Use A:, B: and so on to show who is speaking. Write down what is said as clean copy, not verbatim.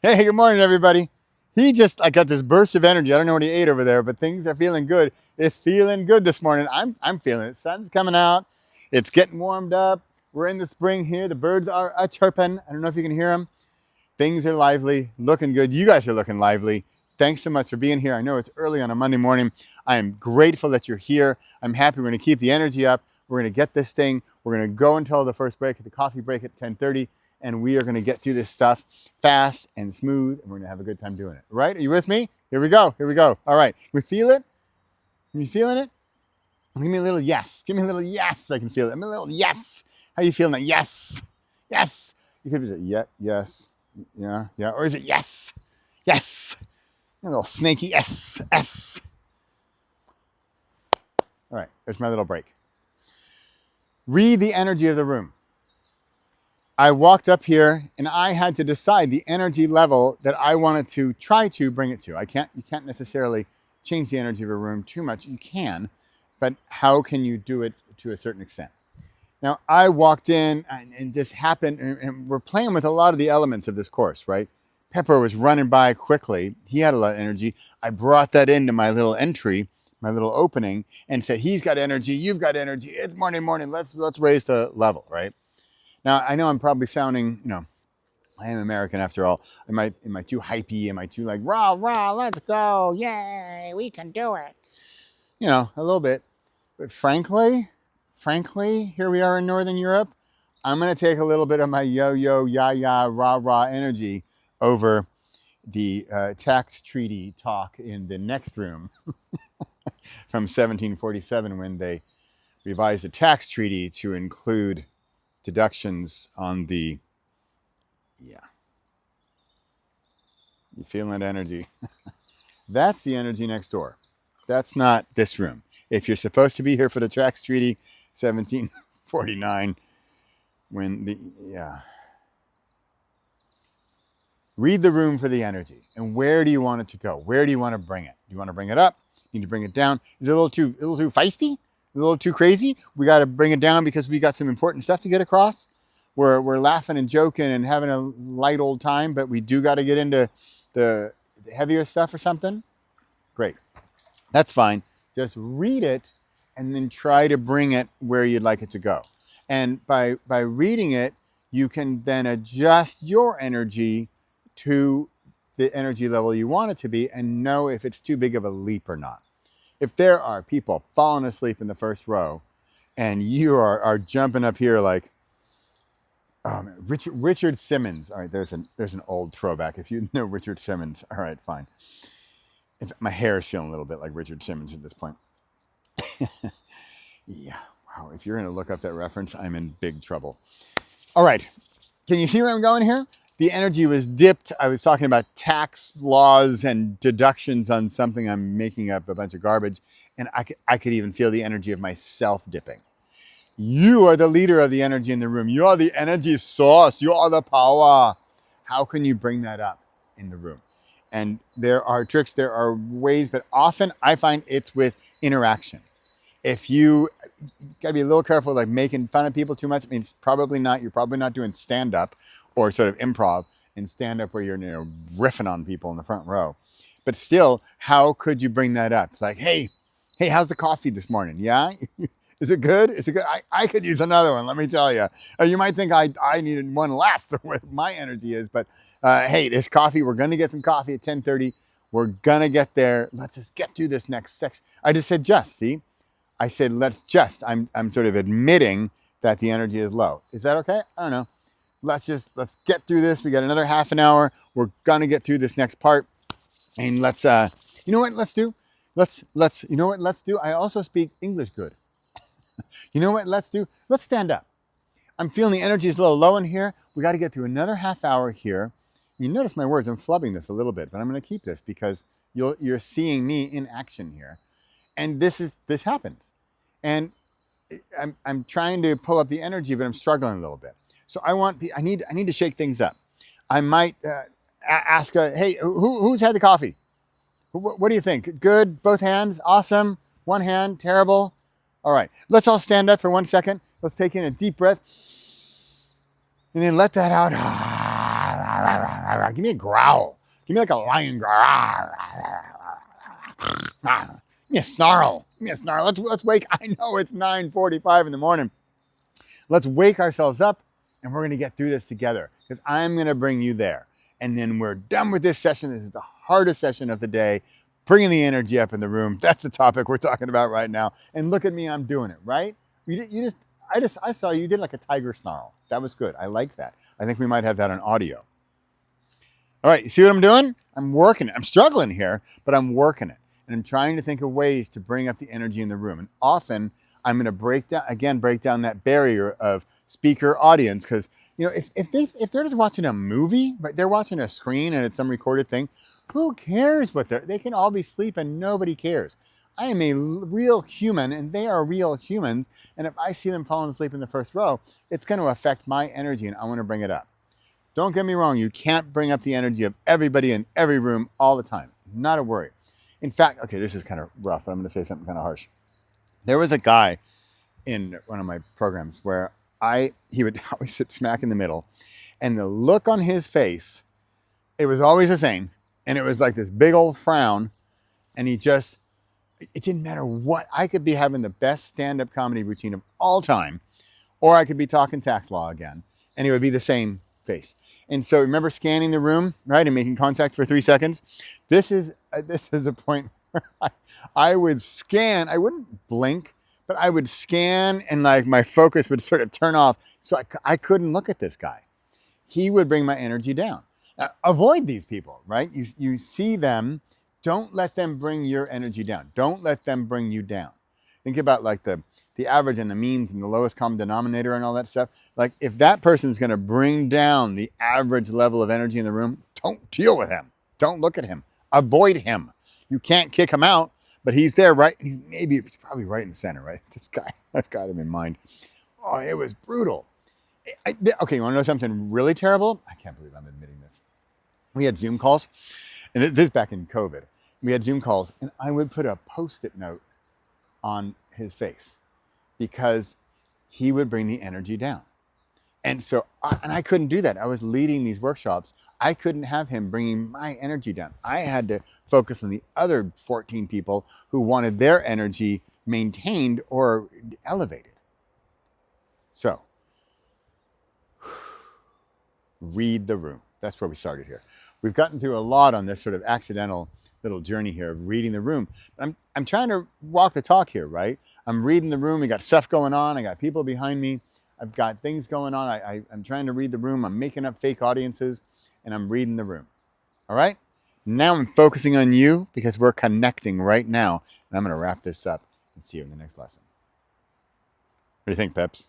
A: Hey, good morning, everybody. I got this burst of energy. I don't know what he ate over there, but things are feeling good. It's feeling good this morning. I'm feeling it. Sun's coming out. It's getting warmed up. We're in the spring here. The birds are a chirping. I don't know if you can hear them. Things are lively, looking good. You guys are looking lively. Thanks so much for being here. I know it's early on a Monday morning. I am grateful that you're here. I'm happy we're going to keep the energy up. We're going to get this thing. We're going to go until the first break, at the coffee break at 10:30, and we are going to get through this stuff fast and smooth, and we're going to have a good time doing it. Right? Are you with me? Here we go. Here we go. All right. We feel it? Are you feeling it? Give me a little yes. Give me a little yes. I can feel it. I'm a little yes. How you feeling? Yes. Yes. You could say yeah, yes. Yeah, yeah. Or is it yes? Yes. A little snaky S. S. All right, there's my little break. Read the energy of the room. I walked up here and I had to decide the energy level that I wanted to try to bring it to. You can't necessarily change the energy of a room too much. You can, but how can you do it to a certain extent? Now, I walked in and this happened, and we're playing with a lot of the elements of this course, right? Pepper was running by quickly. He had a lot of energy. I brought that into my little entry, my little opening, and said, he's got energy, you've got energy. It's morning. Let's raise the level, right? Now, I know I'm probably sounding, I am American after all. Am I too hypey? Am I too like, rah, rah, let's go. Yay, we can do it. A little bit. But frankly, here we are in Northern Europe. I'm going to take a little bit of my yo-yo, ya-ya, rah-rah energy over the tax treaty talk in the next room from 1747 when they revised the tax treaty to include deductions on the, yeah. You feeling that energy? That's the energy next door. That's not this room. If you're supposed to be here for the tax treaty, 1749, yeah. Read the room for the energy. And where do you want it to go? Where do you want to bring it? Do you want to bring it up? You need to bring it down. Is it a little too feisty? A little too crazy? We got to bring it down because we got some important stuff to get across. We're laughing and joking and having a light old time, but we do got to get into the heavier stuff or something. Great. That's fine. Just read it and then try to bring it where you'd like it to go. And by reading it, you can then adjust your energy to the energy level you want it to be and know if it's too big of a leap or not. If there are people falling asleep in the first row and you are jumping up here like, oh man, Richard Simmons. All right, there's an old throwback. If you know Richard Simmons, all right, fine. In fact, my hair is feeling a little bit like Richard Simmons at this point. Yeah, wow. If you're going to look up that reference, I'm in big trouble. All right. Can you see where I'm going here? The energy was dipped. I was talking about tax laws and deductions on something. I'm making up a bunch of garbage. And I could even feel the energy of myself dipping. You are the leader of the energy in the room. You are the energy source. You are the power. How can you bring that up in the room? And there are tricks, there are ways, but often I find it's with interaction. If you got to be a little careful, like making fun of people too much, you're probably not doing stand-up or sort of improv and stand-up where you're riffing on people in the front row. But still, how could you bring that up? It's like, hey, how's the coffee this morning? Yeah? Is it good? Is it good? I could use another one, let me tell you. You might think I needed one less than what my energy is, but hey, this coffee, we're going to get some coffee at 10:30. We're going to get there. Let's just get through this next section. I just said just, see? I said, I'm sort of admitting that the energy is low. Is that okay? I don't know. Let's get through this. We got another half an hour. We're going to get through this next part. And let's you know what let's do? You know what let's do? I also speak English good. You know what let's do? Let's stand up. I'm feeling the energy is a little low in here. We got to get through another half hour here. You notice my words, I'm flubbing this a little bit, but I'm going to keep this because you're seeing me in action here. And this happens. And I'm trying to pull up the energy, but I'm struggling a little bit. So I need to shake things up. I might ask, hey, who's had the coffee? What do you think? Good, both hands, awesome. One hand, terrible. All right, let's all stand up for 1 second. Let's take in a deep breath and then let that out. Give me a growl. Give me like a lion growl. Give me a snarl. Give me a snarl. Let's wake. I know it's 9:45 in the morning. Let's wake ourselves up, and we're going to get through this together, because I'm going to bring you there. And then we're done with this session. This is the hardest session of the day. Bringing the energy up in the room. That's the topic we're talking about right now. And look at me, I'm doing it, right? I saw you did like a tiger snarl. That was good. I like that. I think we might have that on audio. All right, you see what I'm doing? I'm working it. I'm struggling here, but I'm working it. And I'm trying to think of ways to bring up the energy in the room. And often I'm going to break down that barrier of speaker audience, because if they're just watching a movie, right, they're watching a screen and it's some recorded thing, who cares what they can all be sleeping, nobody cares. I am a real human and they are real humans, and if I see them falling asleep in the first row, it's going to affect my energy, and I want to bring it up. Don't get me wrong, you can't bring up the energy of everybody in every room all the time. Not a worry. In fact, okay, this is kind of rough, but I'm going to say something kind of harsh. There was a guy in one of my programs where he would always sit smack in the middle, and the look on his face, it was always the same, and it was like this big old frown, and it didn't matter what. I could be having the best stand-up comedy routine of all time, or I could be talking tax law again, and it would be the same face. And so remember scanning the room, right, and making contact for 3 seconds? This is a point where I would scan. I wouldn't blink, but I would scan, and like my focus would sort of turn off, so I couldn't look at this guy. He would bring my energy down. Now, avoid these people, right? You see them, don't let them bring your energy down. Don't let them bring you down. Think about like the average and the means and the lowest common denominator and all that stuff. Like if that person's going to bring down the average level of energy in the room, don't deal with him. Don't look at him. Avoid him. You can't kick him out, but he's there, right? He's probably right in the center, right? This guy, I've got him in mind. Oh, it was brutal. Okay, you want to know something really terrible? I can't believe I'm admitting this. We had Zoom calls, and this is back in COVID. We had Zoom calls, and I would put a Post-it note on his face because he would bring the energy down. And so, I couldn't do that. I was leading these workshops. I couldn't have him bringing my energy down. I had to focus on the other 14 people who wanted their energy maintained or elevated. So, read the room. That's where we started here. We've gotten through a lot on this sort of accidental little journey here of reading the room. I'm trying to walk the talk here, right? I'm reading the room. We got stuff going on. I got people behind me. I've got things going on. I'm trying to read the room. I'm making up fake audiences, and I'm reading the room. All right? Now I'm focusing on you because we're connecting right now, and I'm going to wrap this up and see you in the next lesson. What do you think, Peps?